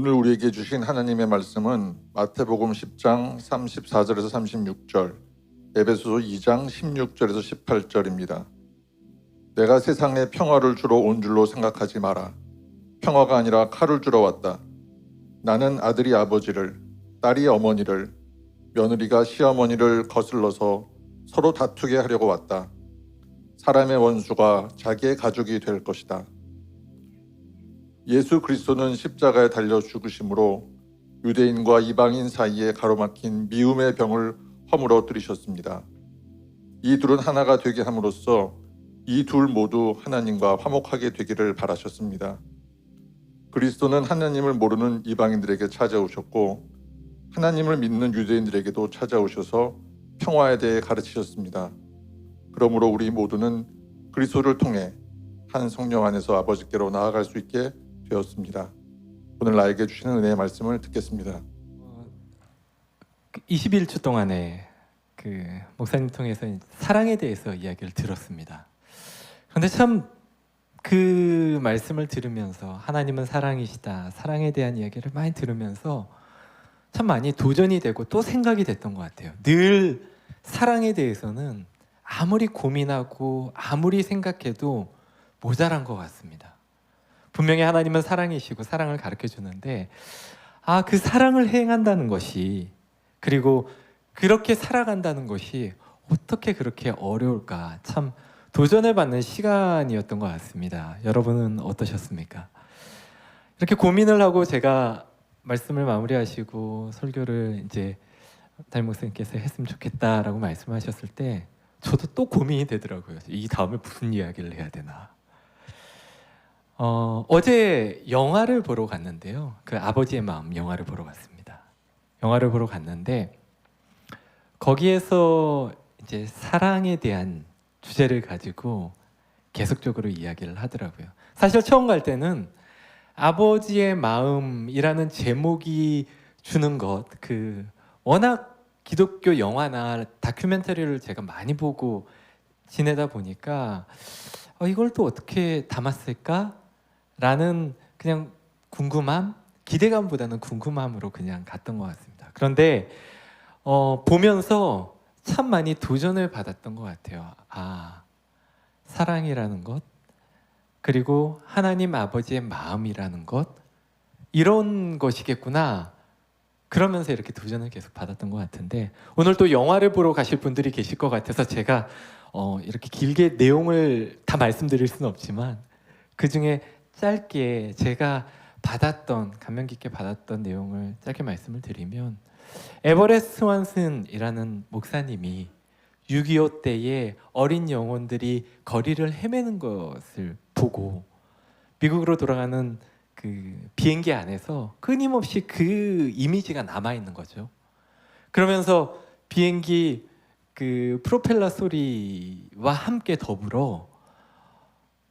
오늘 우리에게 주신 하나님의 말씀은 마태복음 10장 34절에서 36절, 에베소서 2장 16절에서 18절입니다. 내가 세상에 평화를 주러 온 줄로 생각하지 마라. 평화가 아니라 칼을 주러 왔다. 나는 아들이 아버지를, 딸이 어머니를, 며느리가 시어머니를 거슬러서 서로 다투게 하려고 왔다. 사람의 원수가 자기의 가족이 될 것이다. 예수 그리스도는 십자가에 달려 죽으심으로 유대인과 이방인 사이에 가로막힌 미움의 병을 허물어 들이셨습니다. 이 둘은 하나가 되게 함으로써 이 둘 모두 하나님과 화목하게 되기를 바라셨습니다. 그리스도는 하나님을 모르는 이방인들에게 찾아오셨고 하나님을 믿는 유대인들에게도 찾아오셔서 평화에 대해 가르치셨습니다. 그러므로 우리 모두는 그리스도를 통해 한 성령 안에서 아버지께로 나아갈 수 있게 되었습니다. 오늘 나에게 주시는 은혜의 말씀을 듣겠습니다. 21주 동안에 목사님 통해서 사랑에 대해서 이야기를 들었습니다. 그런데 참 그 말씀을 들으면서 하나님은 사랑이시다, 사랑에 대한 이야기를 많이 들으면서 참 많이 도전이 되고 또 생각이 됐던 것 같아요. 늘 사랑에 대해서는 아무리 고민하고 아무리 생각해도 모자란 것 같습니다. 분명히 하나님은 사랑이시고 사랑을 가르쳐 주는데 그 사랑을 행한다는 것이, 그리고 그렇게 살아간다는 것이 어떻게 그렇게 어려울까, 참 도전을 받는 시간이었던 것 같습니다. 여러분은 어떠셨습니까? 이렇게 고민을 하고 제가 말씀을 마무리하시고 설교를 이제 담임 목사님께서 했으면 좋겠다라고 말씀하셨을 때 저도 또 고민이 되더라고요. 이 다음에 무슨 이야기를 해야 되나. 어제 영화를 보러 갔는데요. 그 아버지의 마음 영화를 보러 갔습니다. 영화를 보러 갔는데 거기에서 이제 사랑에 대한 주제를 가지고 계속적으로 이야기를 하더라고요. 사실 처음 갈 때는 아버지의 마음이라는 제목이 주는 것, 워낙 기독교 영화나 다큐멘터리를 제가 많이 보고 지내다 보니까 이걸 또 어떻게 담았을까? 라는 그냥 궁금함, 기대감보다는 궁금함으로 그냥 갔던 것 같습니다. 그런데 보면서 참 많이 도전을 받았던 것 같아요. 사랑이라는 것, 그리고 하나님 아버지의 마음이라는 것, 이런 것이겠구나. 그러면서 이렇게 도전을 계속 받았던 것 같은데 오늘 또 영화를 보러 가실 분들이 계실 것 같아서 제가 이렇게 길게 내용을 다 말씀드릴 수는 없지만 그 중에 짧게 제가 감명 깊게 받았던 내용을 짧게 말씀을 드리면, 에버레스트 스완슨이라는 목사님이 6.25 때에 어린 영혼들이 거리를 헤매는 것을 보고 미국으로 돌아가는 그 비행기 안에서 끊임없이 그 이미지가 남아있는 거죠. 그러면서 비행기 프로펠러 소리와 함께 더불어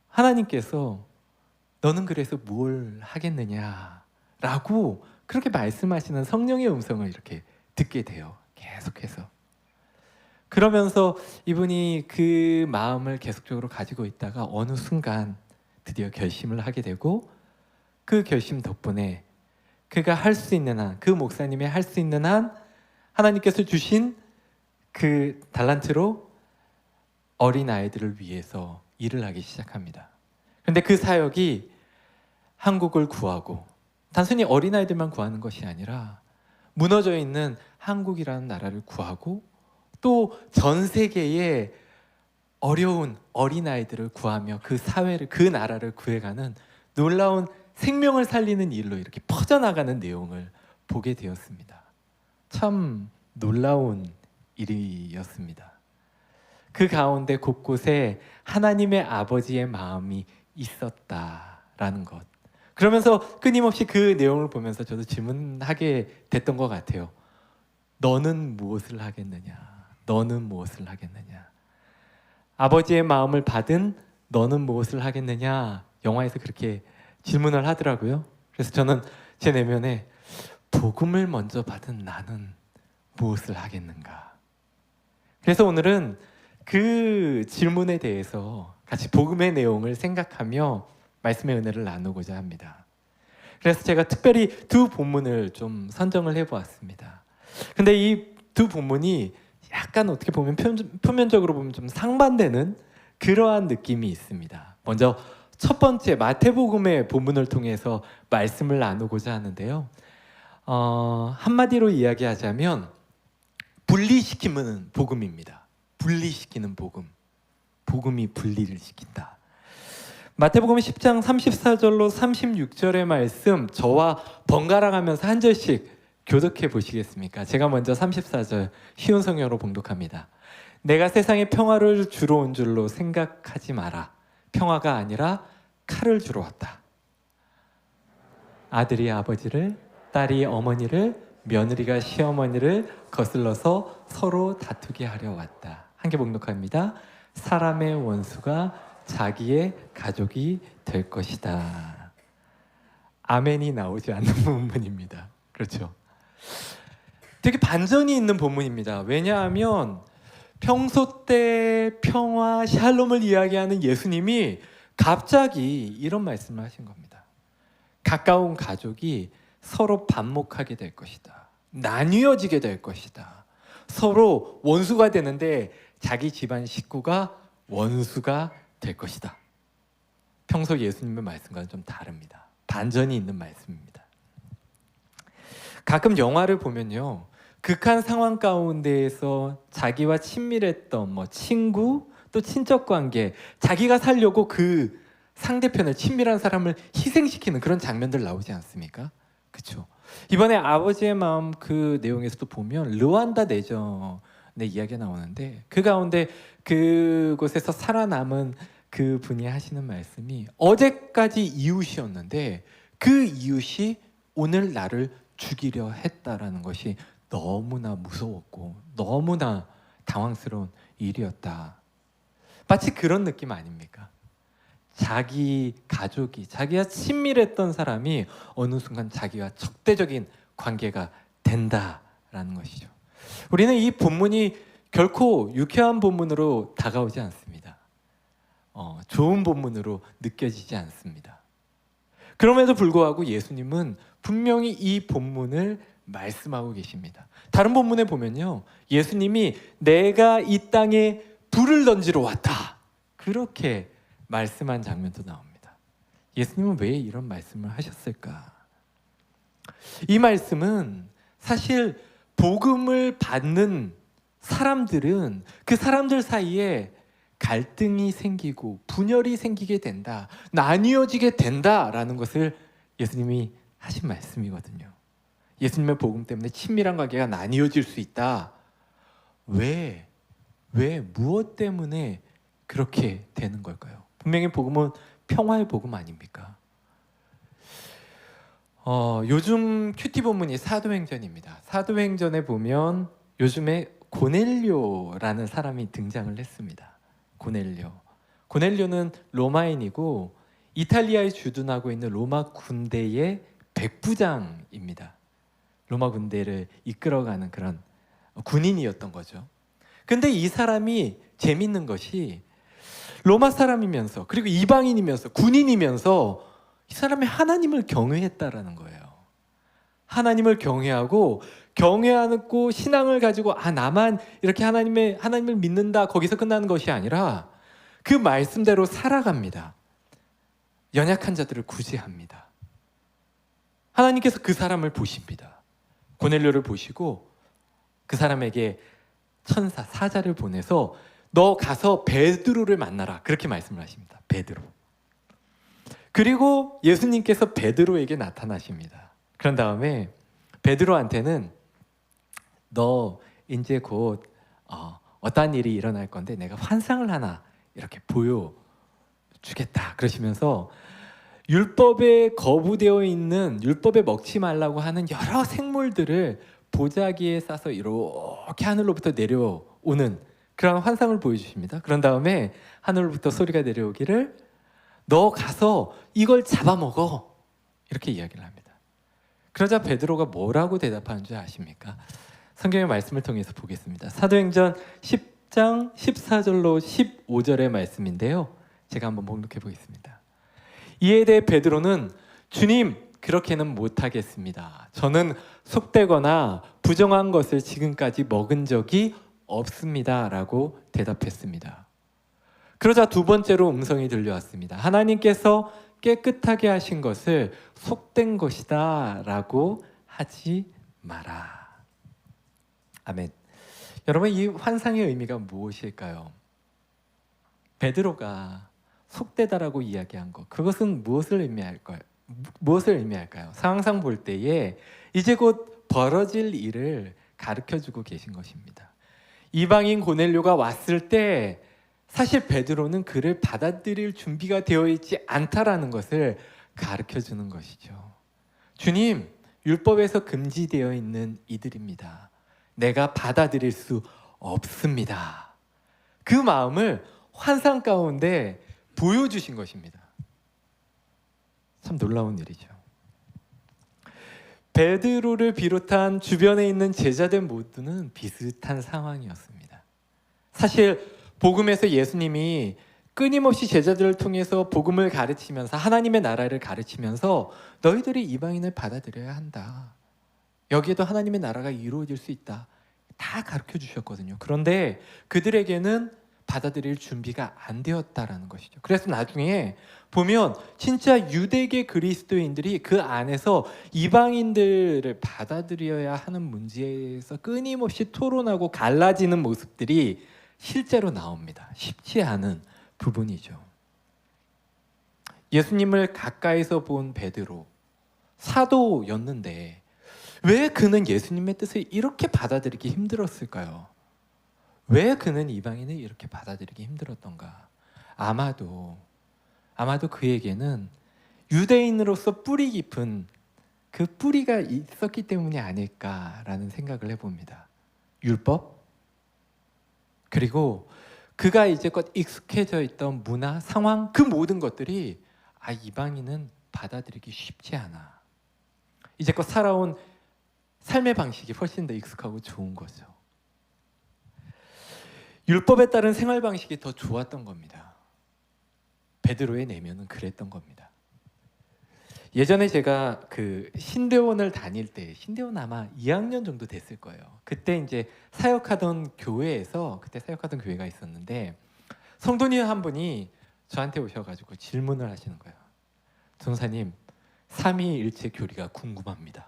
하나님께서 너는 그래서 뭘 하겠느냐라고 그렇게 말씀하시는 성령의 음성을 이렇게 듣게 돼요. 계속해서. 그러면서 이분이 그 마음을 계속적으로 가지고 있다가 어느 순간 드디어 결심을 하게 되고, 그 결심 덕분에 그가 할 수 있는 한, 그 목사님이 할 수 있는 한 하나님께서 주신 그 달란트로 어린 아이들을 위해서 일을 하기 시작합니다. 그런데 그 사역이 한국을 구하고, 단순히 어린아이들만 구하는 것이 아니라 무너져 있는 한국이라는 나라를 구하고 또 전 세계의 어려운 어린아이들을 구하며 그 사회를, 그 나라를 구해가는 놀라운 생명을 살리는 일로 이렇게 퍼져나가는 내용을 보게 되었습니다. 참 놀라운 일이었습니다. 그 가운데 곳곳에 하나님의 아버지의 마음이 있었다라는 것. 그러면서 끊임없이 그 내용을 보면서 저도 질문하게 됐던 것 같아요. 너는 무엇을 하겠느냐? 너는 무엇을 하겠느냐? 아버지의 마음을 받은 너는 무엇을 하겠느냐? 영화에서 그렇게 질문을 하더라고요. 그래서 저는 제 내면에 복음을 먼저 받은 나는 무엇을 하겠는가? 그래서 오늘은 그 질문에 대해서 같이 복음의 내용을 생각하며 말씀의 은혜를 나누고자 합니다. 그래서 제가 특별히 두 본문을 좀 선정을 해보았습니다. 근데 이 두 본문이 약간 어떻게 보면 표면적으로 보면 좀 상반되는 그러한 느낌이 있습니다. 먼저 첫 번째 마태복음의 본문을 통해서 말씀을 나누고자 하는데요. 한마디로 이야기하자면 분리시키는 복음입니다. 분리시키는 복음. 복음이 분리를 시킨다. 마태복음 10장 34절로 36절의 말씀 저와 번갈아 가면서 한 절씩 교독해 보시겠습니까? 제가 먼저 34절 쉬운 성경으로 봉독합니다. 내가 세상에 평화를 주러 온 줄로 생각하지 마라. 평화가 아니라 칼을 주러 왔다. 아들이 아버지를, 딸이 어머니를, 며느리가 시어머니를 거슬러서 서로 다투게 하려 왔다. 함께 봉독합니다. 사람의 원수가 자기의 가족이 될 것이다. 아멘이 나오지 않는 본문입니다. 그렇죠? 되게 반전이 있는 본문입니다. 왜냐하면 평소 때 평화, 샬롬을 이야기하는 예수님이 갑자기 이런 말씀을 하신 겁니다. 가까운 가족이 서로 반목하게 될 것이다. 나뉘어지게 될 것이다. 서로 원수가 되는데 자기 집안 식구가 원수가 될 것이다. 평소 예수님의 말씀과는 좀 다릅니다. 반전이 있는 말씀입니다. 가끔 영화를 보면요, 극한 상황 가운데에서 자기와 친밀했던 친구 또 친척 관계, 자기가 살려고 그 상대편을 친밀한 사람을 희생시키는 그런 장면들 나오지 않습니까? 그렇죠. 이번에 아버지의 마음 그 내용에서도 보면 르완다 내전의 이야기가 나오는데 그 가운데 그곳에서 살아남은 그 분이 하시는 말씀이 어제까지 이웃이었는데 그 이웃이 오늘 나를 죽이려 했다라는 것이 너무나 무서웠고 너무나 당황스러운 일이었다. 마치 그런 느낌 아닙니까? 자기 가족이, 자기와 친밀했던 사람이 어느 순간 자기와 적대적인 관계가 된다라는 것이죠. 우리는 이 본문이 결코 유쾌한 본문으로 다가오지 않습니다. 좋은 본문으로 느껴지지 않습니다. 그럼에도 불구하고 예수님은 분명히 이 본문을 말씀하고 계십니다. 다른 본문에 보면요, 예수님이 내가 이 땅에 불을 던지러 왔다, 그렇게 말씀한 장면도 나옵니다. 예수님은 왜 이런 말씀을 하셨을까? 이 말씀은 사실 복음을 받는 사람들은 그 사람들 사이에 갈등이 생기고 분열이 생기게 된다, 나뉘어지게 된다라는 것을 예수님이 하신 말씀이거든요. 예수님의 복음 때문에 친밀한 관계가 나뉘어질 수 있다. 왜 무엇 때문에 그렇게 되는 걸까요? 분명히 복음은 평화의 복음 아닙니까? 요즘 큐티 본문이 사도행전입니다. 사도행전에 보면 요즘에 고넬료라는 사람이 등장을 했습니다. 고넬료는 로마인이고 이탈리아에 주둔하고 있는 로마 군대의 백부장입니다. 로마 군대를 이끌어가는 그런 군인이었던 거죠. 근데 이 사람이 재밌는 것이 로마 사람이면서 그리고 이방인이면서 군인이면서 이 사람이 하나님을 경외했다라는 거예요. 하나님을 경외하고 신앙을 가지고 나만 이렇게 하나님을 믿는다, 거기서 끝나는 것이 아니라 그 말씀대로 살아갑니다. 연약한 자들을 구제합니다. 하나님께서 그 사람을 보십니다. 고넬료를 보시고 그 사람에게 천사 사자를 보내서 너 가서 베드로를 만나라, 그렇게 말씀을 하십니다. 베드로. 그리고 예수님께서 베드로에게 나타나십니다. 그런 다음에 베드로한테는 너 이제 곧 어떠한 일이 일어날 건데 내가 환상을 하나 이렇게 보여주겠다, 그러시면서 율법에 거부되어 있는, 율법에 먹지 말라고 하는 여러 생물들을 보자기에 싸서 이렇게 하늘로부터 내려오는 그런 환상을 보여주십니다. 그런 다음에 하늘로부터 소리가 내려오기를 너 가서 이걸 잡아먹어, 이렇게 이야기를 합니다. 그러자 베드로가 뭐라고 대답하는 줄 아십니까? 성경의 말씀을 통해서 보겠습니다. 사도행전 10장 14절로 15절의 말씀인데요, 제가 한번 봉독해 보겠습니다. 이에 대해 베드로는 주님, 그렇게는 못하겠습니다. 저는 속되거나 부정한 것을 지금까지 먹은 적이 없습니다. 라고 대답했습니다. 그러자 두 번째로 음성이 들려왔습니다. 하나님께서 깨끗하게 하신 것을 속된 것이다 라고 하지 마라. 아멘. 여러분, 이 환상의 의미가 무엇일까요? 베드로가 속되다라고 이야기한 것, 그것은 무엇을 의미할까요? 상황상 볼 때에 이제 곧 벌어질 일을 가르쳐주고 계신 것입니다. 이방인 고넬료가 왔을 때 사실 베드로는 그를 받아들일 준비가 되어 있지 않다라는 것을 가르쳐주는 것이죠. 주님, 율법에서 금지되어 있는 이들입니다. 내가 받아들일 수 없습니다. 그 마음을 환상 가운데 보여주신 것입니다. 참 놀라운 일이죠. 베드로를 비롯한 주변에 있는 제자들 모두는 비슷한 상황이었습니다. 사실 복음에서 예수님이 끊임없이 제자들을 통해서 복음을 가르치면서 하나님의 나라를 가르치면서 너희들이 이방인을 받아들여야 한다. 여기에도 하나님의 나라가 이루어질 수 있다. 다 가르쳐 주셨거든요. 그런데 그들에게는 받아들일 준비가 안 되었다라는 것이죠. 그래서 나중에 보면 진짜 유대계 그리스도인들이 그 안에서 이방인들을 받아들여야 하는 문제에서 끊임없이 토론하고 갈라지는 모습들이 실제로 나옵니다. 쉽지 않은 부분이죠. 예수님을 가까이서 본 베드로, 사도였는데 왜 그는 예수님의 뜻을 이렇게 받아들이기 힘들었을까요? 왜 그는 이방인을 이렇게 받아들이기 힘들었던가? 아마도 그에게는 유대인으로서 뿌리 깊은 그 뿌리가 있었기 때문이 아닐까라는 생각을 해봅니다. 율법, 그리고 그가 이제껏 익숙해져 있던 문화, 상황, 그 모든 것들이 이방인은 받아들이기 쉽지 않아. 이제껏 살아온 삶의 방식이 훨씬 더 익숙하고 좋은 거죠. 율법에 따른 생활 방식이 더 좋았던 겁니다. 베드로의 내면은 그랬던 겁니다. 예전에 제가 그 신대원을 다닐 때, 신대원 아마 2학년 정도 됐을 거예요. 그때 이제 사역하던 교회가 있었는데 성도님 한 분이 저한테 오셔가지고 질문을 하시는 거예요. 전사님, 삼위일체 교리가 궁금합니다.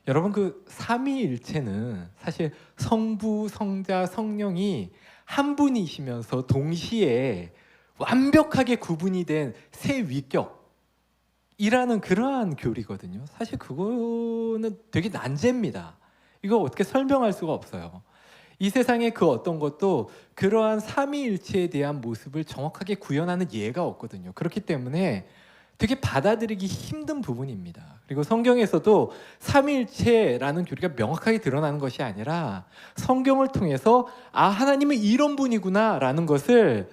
여러분, 그 삼위일체는 사실 성부, 성자, 성령이 한 분이시면서 동시에 완벽하게 구분이 된 세 위격이라는 그러한 교리거든요. 사실 그거는 되게 난제입니다. 이거 어떻게 설명할 수가 없어요. 이 세상의 그 어떤 것도 그러한 삼위일체에 대한 모습을 정확하게 구현하는 예가 없거든요. 그렇기 때문에 되게 받아들이기 힘든 부분입니다. 그리고 성경에서도 삼위일체라는 교리가 명확하게 드러나는 것이 아니라 성경을 통해서 하나님은 이런 분이구나 라는 것을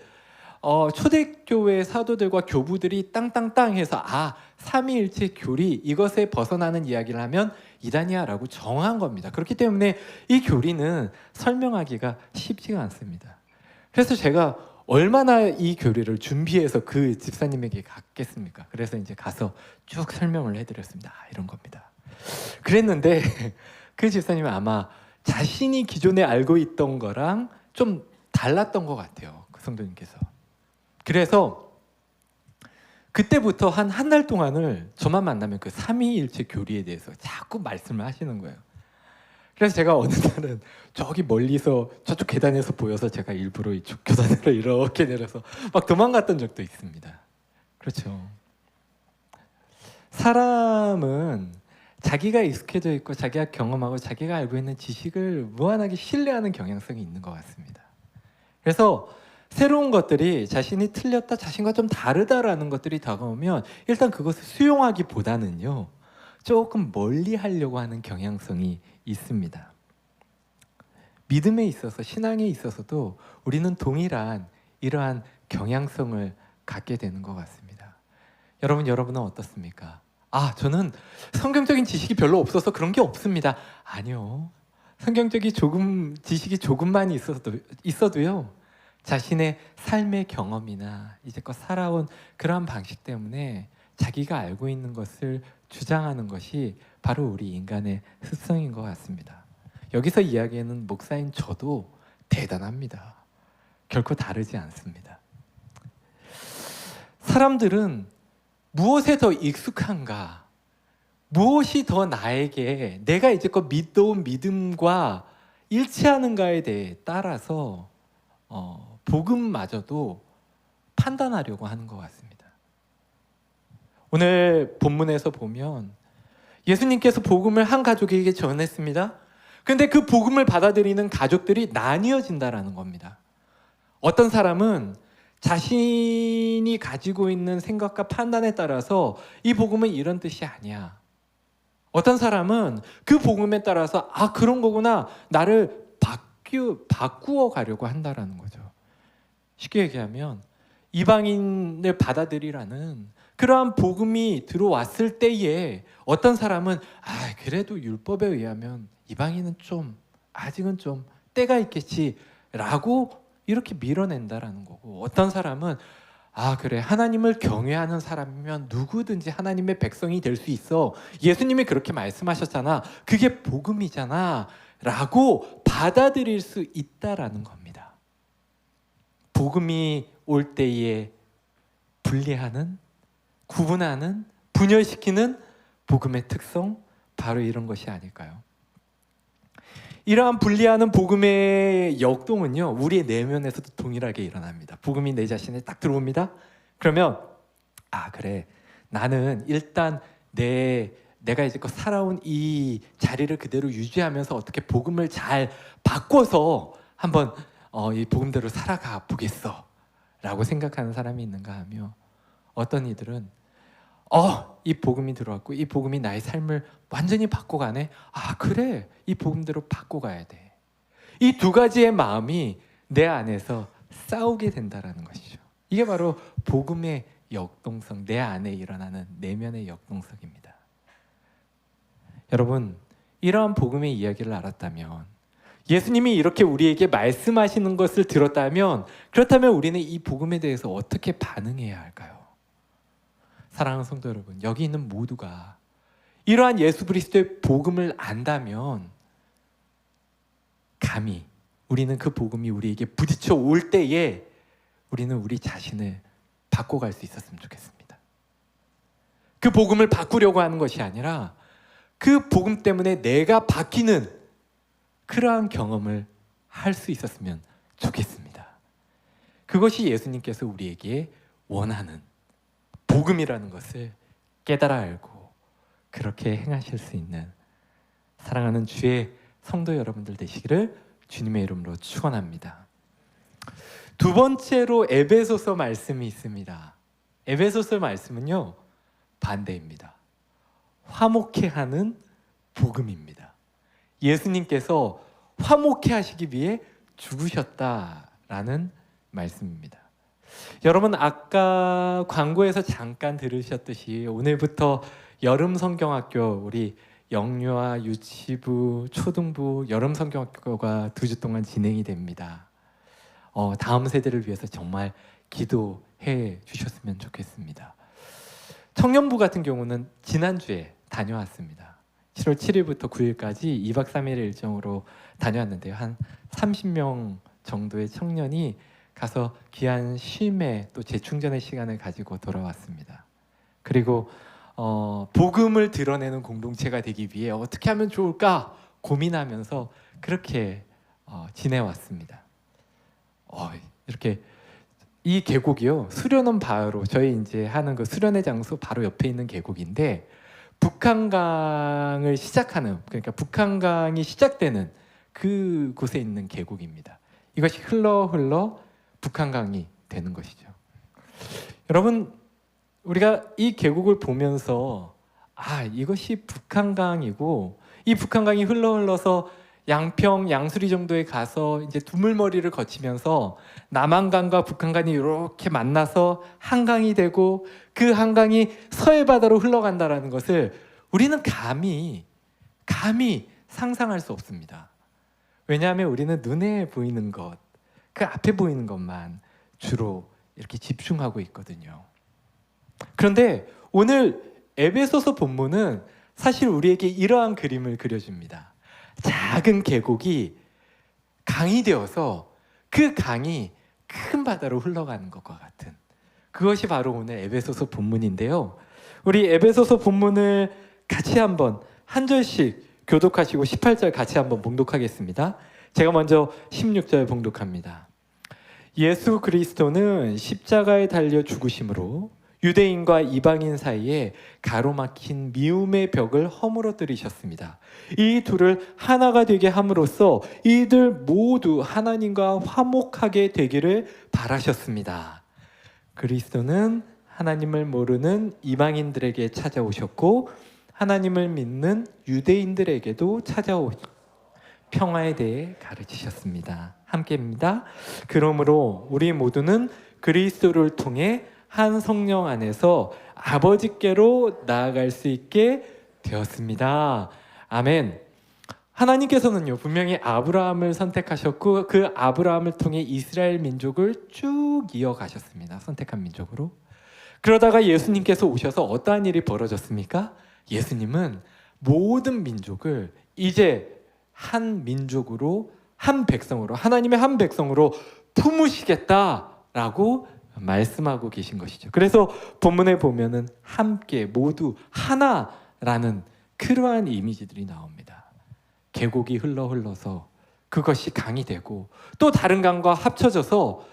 초대교회 사도들과 교부들이 땅땅땅 해서 삼위일체 교리, 이것에 벗어나는 이야기를 하면 이단이야 라고 정한 겁니다. 그렇기 때문에 이 교리는 설명하기가 쉽지가 않습니다. 그래서 제가 얼마나 이 교리를 준비해서 그 집사님에게 갔겠습니까? 그래서 이제 가서 쭉 설명을 해드렸습니다. 이런 겁니다. 그랬는데 그 집사님은 아마 자신이 기존에 알고 있던 거랑 좀 달랐던 것 같아요. 그 성도님께서. 그래서 그때부터 한 달 동안을 저만 만나면 그 삼위일체 교리에 대해서 자꾸 말씀을 하시는 거예요. 그래서 제가 어느 날은 저기 멀리서 저쪽 계단에서 보여서 제가 일부러 이쪽 계단으로 이렇게 내려서 막 도망갔던 적도 있습니다. 그렇죠. 사람은 자기가 익숙해져 있고 자기가 경험하고 자기가 알고 있는 지식을 무한하게 신뢰하는 경향성이 있는 것 같습니다. 그래서 새로운 것들이 자신이 틀렸다, 자신과 좀 다르다라는 것들이 다가오면 일단 그것을 수용하기보다는요, 조금 멀리 하려고 하는 경향성이 있습니다. 믿음에 있어서, 신앙에 있어서도 우리는 동일한 이러한 경향성을 갖게 되는 것 같습니다. 여러분은 어떻습니까? 저는 성경적인 지식이 별로 없어서 그런 게 없습니다. 아니요. 성경적인 지식이 조금만 있어도요, 자신의 삶의 경험이나 이제껏 살아온 그러한 방식 때문에 자기가 알고 있는 것을 주장하는 것이 바로 우리 인간의 습성인 것 같습니다. 여기서 이야기하는 목사인 저도 대단합니다. 결코 다르지 않습니다. 사람들은 무엇에 더 익숙한가, 무엇이 더 나에게 내가 이제껏 믿어온 믿음과 일치하는가에 대해 따라서 복음마저도 판단하려고 하는 것 같습니다. 오늘 본문에서 보면 예수님께서 복음을 한 가족에게 전했습니다. 그런데 그 복음을 받아들이는 가족들이 나뉘어진다라는 겁니다. 어떤 사람은 자신이 가지고 있는 생각과 판단에 따라서 이 복음은 이런 뜻이 아니야. 어떤 사람은 그 복음에 따라서 그런 거구나, 나를 바꾸어 가려고 한다라는 거죠. 쉽게 얘기하면 이방인을 받아들이라는 그러한 복음이 들어왔을 때에 어떤 사람은 그래도 율법에 의하면 이방인은 아직은 좀 때가 있겠지라고 이렇게 밀어낸다라는 거고, 어떤 사람은 그래, 하나님을 경외하는 사람이면 누구든지 하나님의 백성이 될 수 있어, 예수님이 그렇게 말씀하셨잖아, 그게 복음이잖아 라고 받아들일 수 있다라는 겁니다. 복음이 올 때에 분리하는, 구분하는, 분열시키는 복음의 특성, 바로 이런 것이 아닐까요? 이러한 분리하는 복음의 역동은요, 우리의 내면에서도 동일하게 일어납니다. 복음이 내 자신에 딱 들어옵니다. 그러면 그래, 나는 일단 내가 이제껏 살아온 이 자리를 그대로 유지하면서 어떻게 복음을 잘 바꿔서 한번 이 복음대로 살아가 보겠어 라고 생각하는 사람이 있는가 하며, 어떤 이들은 이 복음이 들어왔고 이 복음이 나의 삶을 완전히 바꿔가네, 그래, 이 복음대로 바꿔가야 돼. 이 두 가지의 마음이 내 안에서 싸우게 된다라는 것이죠. 이게 바로 복음의 역동성, 내 안에 일어나는 내면의 역동성입니다. 여러분, 이러한 복음의 이야기를 알았다면, 예수님이 이렇게 우리에게 말씀하시는 것을 들었다면, 그렇다면 우리는 이 복음에 대해서 어떻게 반응해야 할까요? 사랑하는 성도 여러분, 여기 있는 모두가 이러한 예수 그리스도의 복음을 안다면, 감히 우리는 그 복음이 우리에게 부딪혀 올 때에 우리는 우리 자신을 바꿔갈 수 있었으면 좋겠습니다. 그 복음을 바꾸려고 하는 것이 아니라 그 복음 때문에 내가 바뀌는 그러한 경험을 할 수 있었으면 좋겠습니다. 그것이 예수님께서 우리에게 원하는 복음이라는 것을 깨달아 알고 그렇게 행하실 수 있는 사랑하는 주의 성도 여러분들 되시기를 주님의 이름으로 축원합니다. 두 번째로 에베소서 말씀이 있습니다. 에베소서 말씀은요, 반대입니다. 화목해 하는 복음입니다. 예수님께서 화목해 하시기 위해 죽으셨다라는 말씀입니다. 여러분, 아까 광고에서 잠깐 들으셨듯이 오늘부터 여름 성경학교, 우리 영유아, 유치부, 초등부 여름 성경학교가 2주 동안 진행이 됩니다. 다음 세대를 위해서 정말 기도해 주셨으면 좋겠습니다. 청년부 같은 경우는 지난주에 다녀왔습니다. 7월 7일부터 9일까지 2박 3일의 일정으로 다녀왔는데요. 한 30명 정도의 청년이 가서 귀한 쉼의 또 재충전의 시간을 가지고 돌아왔습니다. 그리고 복음을 드러내는 공동체가 되기 위해 어떻게 하면 좋을까 고민하면서 그렇게 지내왔습니다. 이렇게 이 계곡이요, 수련원 바로 저희 이제 하는 그 수련회 장소 바로 옆에 있는 계곡인데, 북한강을 시작하는, 그러니까 북한강이 시작되는 그 곳에 있는 계곡입니다. 이것이 흘러 북한강이 되는 것이죠. 여러분, 우리가 이 계곡을 보면서 이것이 북한강이고, 이 북한강이 흘러서 양평, 양수리 정도에 가서 이제 두물머리를 거치면서 남한강과 북한강이 이렇게 만나서 한강이 되고, 그 한강이 서해바다로 흘러간다라는 것을 우리는 감히 상상할 수 없습니다. 왜냐하면 우리는 눈에 보이는 것, 그 앞에 보이는 것만 주로 이렇게 집중하고 있거든요. 그런데 오늘 에베소서 본문은 사실 우리에게 이러한 그림을 그려줍니다. 작은 계곡이 강이 되어서 그 강이 큰 바다로 흘러가는 것과 같은, 그것이 바로 오늘 에베소서 본문인데요. 우리 에베소서 본문을 같이 한번 한 절씩 교독하시고 18절 같이 한번 봉독하겠습니다. 제가 먼저 16절 봉독합니다. 예수 그리스도는 십자가에 달려 죽으심으로 유대인과 이방인 사이에 가로막힌 미움의 벽을 허물어뜨리셨습니다. 이 둘을 하나가 되게 함으로써 이들 모두 하나님과 화목하게 되기를 바라셨습니다. 그리스도는 하나님을 모르는 이방인들에게 찾아오셨고 하나님을 믿는 유대인들에게도 찾아오셨고 평화에 대해 가르치셨습니다. 함께입니다. 그러므로 우리 모두는 그리스도를 통해 한 성령 안에서 아버지께로 나아갈 수 있게 되었습니다. 아멘. 하나님께서는요, 분명히 아브라함을 선택하셨고 그 아브라함을 통해 이스라엘 민족을 쭉 이어가셨습니다. 선택한 민족으로. 그러다가 예수님께서 오셔서 어떠한 일이 벌어졌습니까? 예수님은 모든 민족을 이제 한 민족으로, 한 백성으로, 하나님의 한 백성으로 품으시겠다라고 말씀하고 계신 것이죠. 그래서 본문에 보면은 함께 모두 하나라는 그러한 이미지들이 나옵니다. 계곡이 흘러서 그것이 강이 되고 또 다른 강과 합쳐져서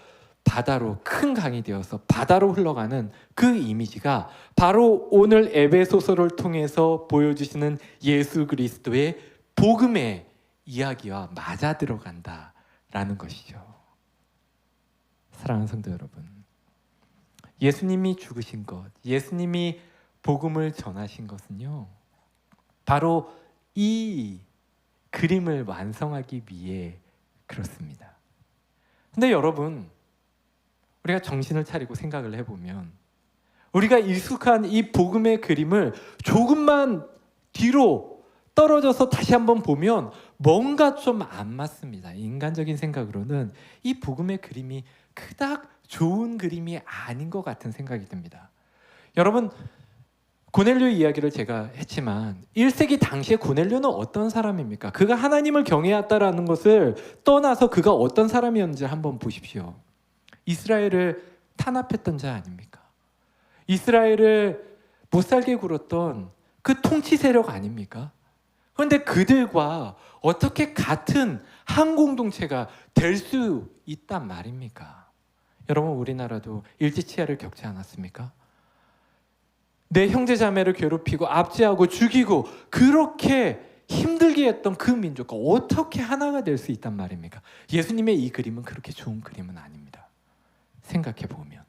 바다로, 큰 강이 되어서 바다로 흘러가는 그 이미지가 바로 오늘 에베소서를 통해서 보여주시는 예수 그리스도의 복음의 이야기와 맞아 들어간다라는 것이죠. 사랑하는 성도 여러분, 예수님이 죽으신 것, 예수님이 복음을 전하신 것은요, 바로 이 그림을 완성하기 위해 그렇습니다. 근데 여러분, 우리가 정신을 차리고 생각을 해보면 우리가 익숙한 이 복음의 그림을 조금만 뒤로 떨어져서 다시 한번 보면 뭔가 좀 안 맞습니다. 인간적인 생각으로는 이 복음의 그림이 그닥 좋은 그림이 아닌 것 같은 생각이 듭니다. 여러분, 고넬료 이야기를 제가 했지만 1세기 당시에 고넬료는 어떤 사람입니까? 그가 하나님을 경외했다라는 것을 떠나서 그가 어떤 사람이었는지 한번 보십시오. 이스라엘을 탄압했던 자 아닙니까? 이스라엘을 못살게 굴었던 그 통치 세력 아닙니까? 그런데 그들과 어떻게 같은 한 공동체가 될 수 있단 말입니까? 여러분, 우리나라도 일제치하를 겪지 않았습니까? 내 형제자매를 괴롭히고 압제하고 죽이고 그렇게 힘들게 했던 그 민족과 어떻게 하나가 될 수 있단 말입니까? 예수님의 이 그림은 그렇게 좋은 그림은 아닙니다. 생각해 보면.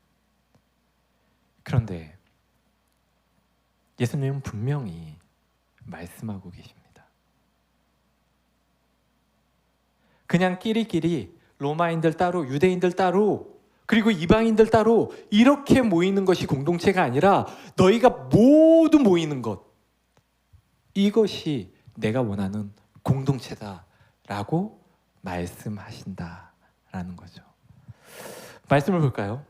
그런데 예수님은 분명히 말씀하고 계십니다. 그냥 끼리끼리 로마인들 따로, 유대인들 따로, 그리고 이방인들 따로 이렇게 모이는 것이 공동체가 아니라 너희가 모두 모이는 것, 이것이 내가 원하는 공동체다라고 말씀하신다라는 거죠. 말씀을 볼까요?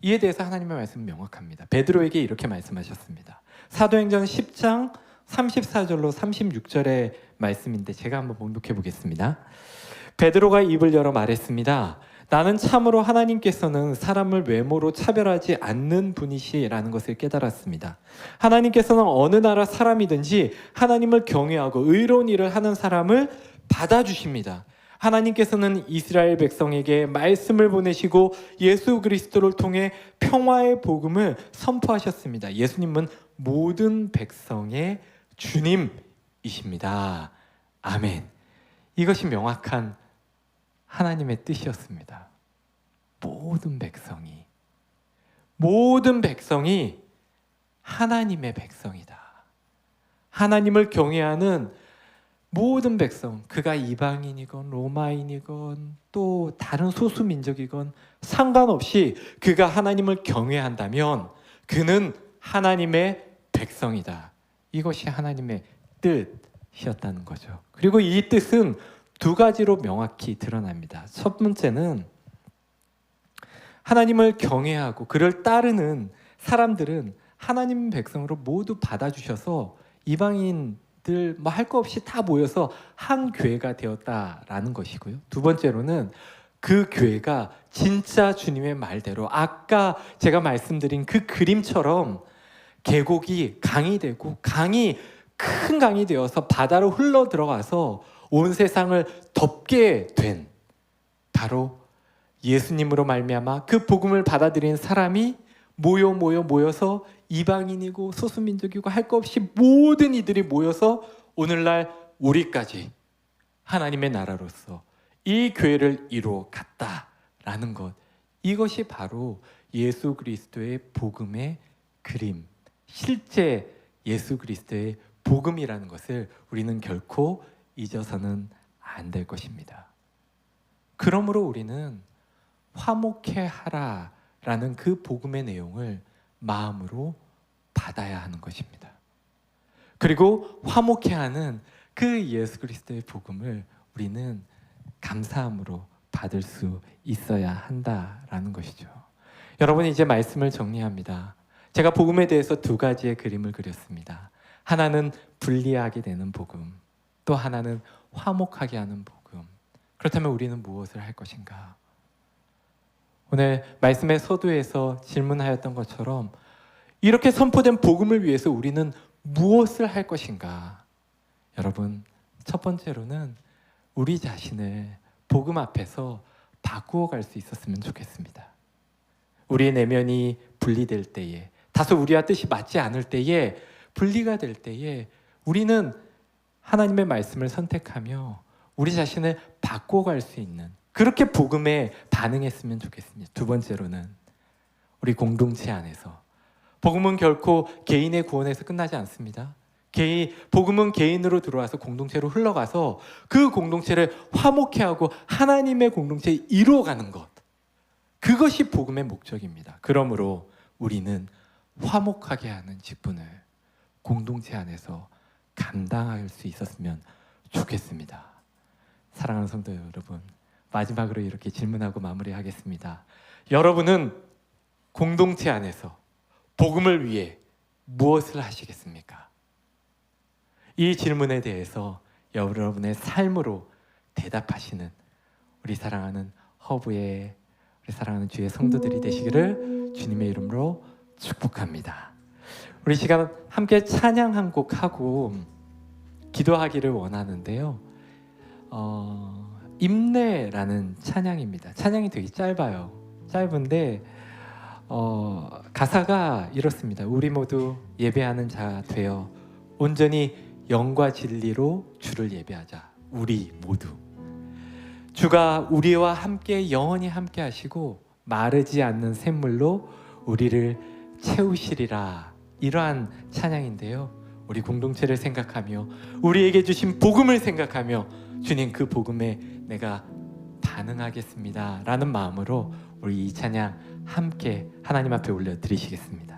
이에 대해서 하나님의 말씀은 명확합니다. 베드로에게 이렇게 말씀하셨습니다. 사도행전 10장 34절로 36절의 말씀인데 제가 한번 봉독해 보겠습니다. 베드로가 입을 열어 말했습니다. 나는 참으로 하나님께서는 사람을 외모로 차별하지 않는 분이시라는 것을 깨달았습니다. 하나님께서는 어느 나라 사람이든지 하나님을 경외하고 의로운 일을 하는 사람을 받아주십니다. 하나님께서는 이스라엘 백성에게 말씀을 보내시고 예수 그리스도를 통해 평화의 복음을 선포하셨습니다. 예수님은 모든 백성의 주님이십니다. 아멘. 이것이 명확한 하나님의 뜻이었습니다. 모든 백성이 하나님의 백성이다. 하나님을 경외하는 모든 백성, 그가 이방인이건 로마인이건 또 다른 소수민족이건 상관없이 그가 하나님을 경외한다면 그는 하나님의 백성이다. 이것이 하나님의 뜻이었다는 거죠. 그리고 이 뜻은 두 가지로 명확히 드러납니다. 첫 번째는 하나님을 경외하고 그를 따르는 사람들은 하나님 백성으로 모두 받아주셔서 이방인들 뭐 할 거 없이 다 모여서 한 교회가 되었다라는 것이고요. 두 번째로는 그 교회가 진짜 주님의 말대로 아까 제가 말씀드린 그 그림처럼 계곡이 강이 되고 강이 큰 강이 되어서 바다로 흘러 들어가서 온 세상을 덮게 된 바로 예수님으로 말미암아 그 복음을 받아들인 사람이 모여서 이방인이고 소수민족이고 할 거 없이 모든 이들이 모여서 오늘날 우리까지 하나님의 나라로서 이 교회를 이루어 갔다라는 것, 이것이 바로 예수 그리스도의 복음의 그림, 실제 예수 그리스도의 복음이라는 것을 우리는 결코 잊어서는 안 될 것입니다. 그러므로 우리는 화목해 하라라는 그 복음의 내용을 마음으로 받아야 하는 것입니다. 그리고 화목해 하는 그 예수 그리스도의 복음을 우리는 감사함으로 받을 수 있어야 한다라는 것이죠. 여러분, 이제 말씀을 정리합니다. 제가 복음에 대해서 두 가지의 그림을 그렸습니다. 하나는 분리하게 되는 복음, 또 하나는 화목하게 하는 복음. 그렇다면 우리는 무엇을 할 것인가? 오늘 말씀의 서두에서 질문하였던 것처럼 이렇게 선포된 복음을 위해서 우리는 무엇을 할 것인가? 여러분, 첫 번째로는 우리 자신을 복음 앞에서 바꾸어 갈 수 있었으면 좋겠습니다. 우리의 내면이 분리될 때에, 다소 우리와 뜻이 맞지 않을 때에, 분리가 될 때에 우리는 하나님의 말씀을 선택하며 우리 자신을 바꾸어 갈 수 있는, 그렇게 복음에 반응했으면 좋겠습니다. 두 번째로는 우리 공동체 안에서, 복음은 결코 개인의 구원에서 끝나지 않습니다. 복음은 개인으로 들어와서 공동체로 흘러가서 그 공동체를 화목케 하고 하나님의 공동체에 이루어가는 것, 그것이 복음의 목적입니다. 그러므로 우리는 화목하게 하는 직분을 공동체 안에서 감당할 수 있었으면 좋겠습니다. 사랑하는 성도 여러분, 마지막으로 이렇게 질문하고 마무리하겠습니다. 여러분은 공동체 안에서 복음을 위해 무엇을 하시겠습니까? 이 질문에 대해서 여러분의 삶으로 대답하시는 우리 사랑하는 허브의, 우리 사랑하는 주의 성도들이 되시기를 주님의 이름으로 축복합니다. 우리 시간 함께 찬양 한 곡 하고 기도하기를 원하는데요. 임내라는 찬양입니다. 찬양이 되게 짧아요. 짧은데 가사가 이렇습니다. 우리 모두 예배하는 자 되어 온전히 영과 진리로 주를 예배하자. 우리 모두. 주가 우리와 함께 영원히 함께 하시고 마르지 않는 샘물로 우리를 채우시리라. 이러한 찬양인데요. 우리 공동체를 생각하며 우리에게 주신 복음을 생각하며 주님, 그 복음에 내가 반응하겠습니다 라는 마음으로 우리 이 찬양 함께 하나님 앞에 올려드리시겠습니다.